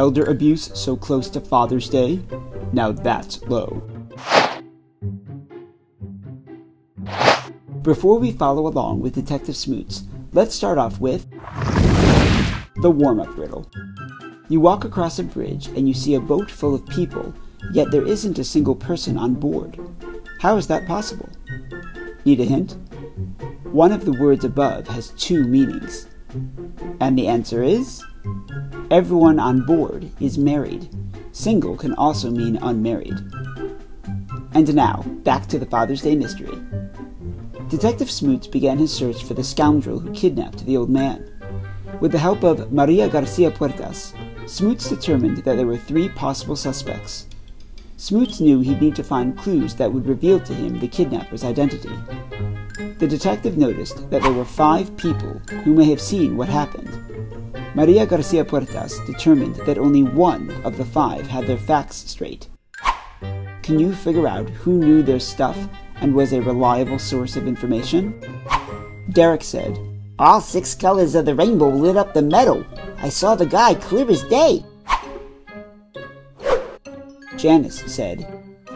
Elder abuse so close to Father's Day? Now that's low. Before we follow along with Detective Smoots, let's start off with the warm-up riddle. You walk across a bridge and you see a boat full of people, yet there isn't a single person on board. How is that possible? Need a hint? One of the words above has two meanings. And the answer is... everyone on board is married. Single can also mean unmarried. And now, back to the Father's Day mystery. Detective Smoots began his search for the scoundrel who kidnapped the old man. With the help of Maria Garcia Puertas, Smoots determined that there were 3 possible suspects. Smoots knew he'd need to find clues that would reveal to him the kidnapper's identity. The detective noticed that there were 5 people who may have seen what happened. Maria Garcia Puertas determined that only 1 of the 5 had their facts straight. Can you figure out who knew their stuff and was a reliable source of information? Derek said, "All 6 colors of the rainbow lit up the meadow. I saw the guy clear as day." Janice said,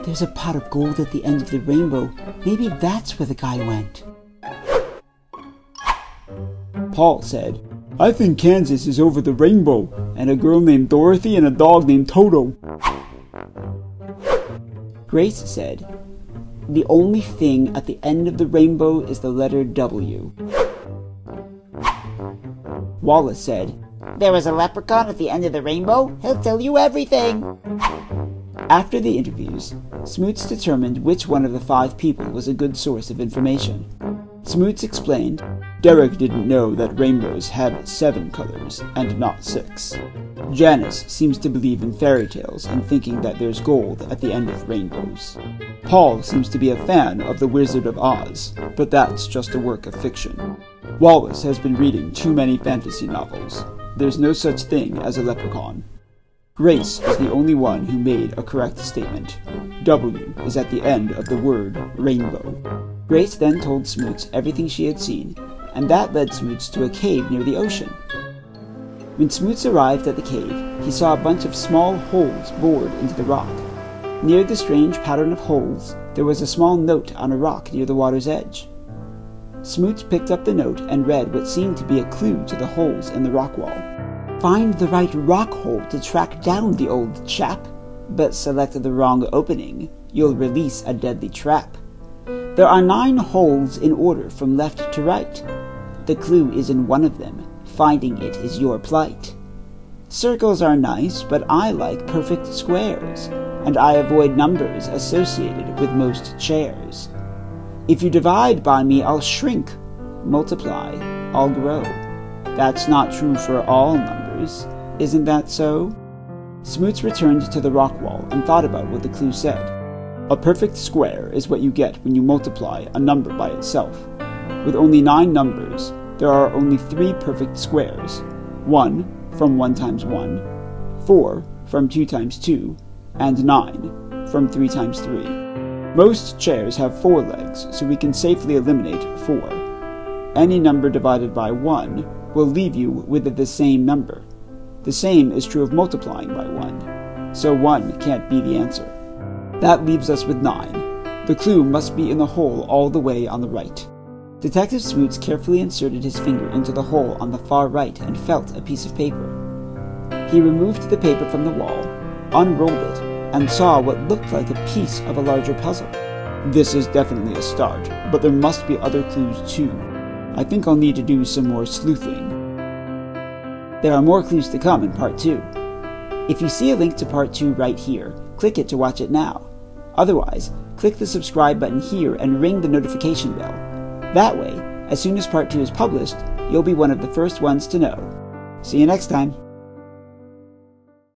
"There's a pot of gold at the end of the rainbow. Maybe that's where the guy went." Paul said, "I think Kansas is over the rainbow, and a girl named Dorothy and a dog named Toto." Grace said, "The only thing at the end of the rainbow is the letter W." Wallace said, "There was a leprechaun at the end of the rainbow. He'll tell you everything." After the interviews, Smoots determined which one of the 5 people was a good source of information. Smoots explained, "Derek didn't know that rainbows have 7 colors and not 6. Janice seems to believe in fairy tales and thinking that there's gold at the end of rainbows. Paul seems to be a fan of The Wizard of Oz, but that's just a work of fiction. Wallace has been reading too many fantasy novels. There's no such thing as a leprechaun. Grace is the only one who made a correct statement. W is at the end of the word rainbow." Grace then told Smoots everything she had seen, and that led Smoots to a cave near the ocean. When Smoots arrived at the cave, he saw a bunch of small holes bored into the rock. Near the strange pattern of holes, there was a small note on a rock near the water's edge. Smoots picked up the note and read what seemed to be a clue to the holes in the rock wall. "Find the right rock hole to track down the old chap, but select the wrong opening. You'll release a deadly trap. There are 9 holes in order from left to right. The clue is in one of them. Finding it is your plight. Circles are nice, but I like perfect squares, and I avoid numbers associated with most chairs. If you divide by me, I'll shrink. Multiply, I'll grow. That's not true for all numbers. Isn't that so?" Smoots returned to the rock wall and thought about what the clue said. A perfect square is what you get when you multiply a number by itself. With only 9 numbers, there are only 3 perfect squares. 1 from 1 times 1, 4 from 2 times 2, and 9 from 3 times 3. Most chairs have 4 legs, so we can safely eliminate 4. Any number divided by 1 will leave you with the same number. The same is true of multiplying by 1, so 1 can't be the answer. That leaves us with 9. The clue must be in the hole all the way on the right. Detective Smoots carefully inserted his finger into the hole on the far right and felt a piece of paper. He removed the paper from the wall, unrolled it, and saw what looked like a piece of a larger puzzle. This is definitely a start, but there must be other clues too. I think I'll need to do some more sleuthing. There are more clues to come in Part 2. If you see a link to Part 2 right here, click it to watch it now. Otherwise, click the subscribe button here and ring the notification bell. That way, as soon as Part 2 is published, you'll be one of the first ones to know. See you next time!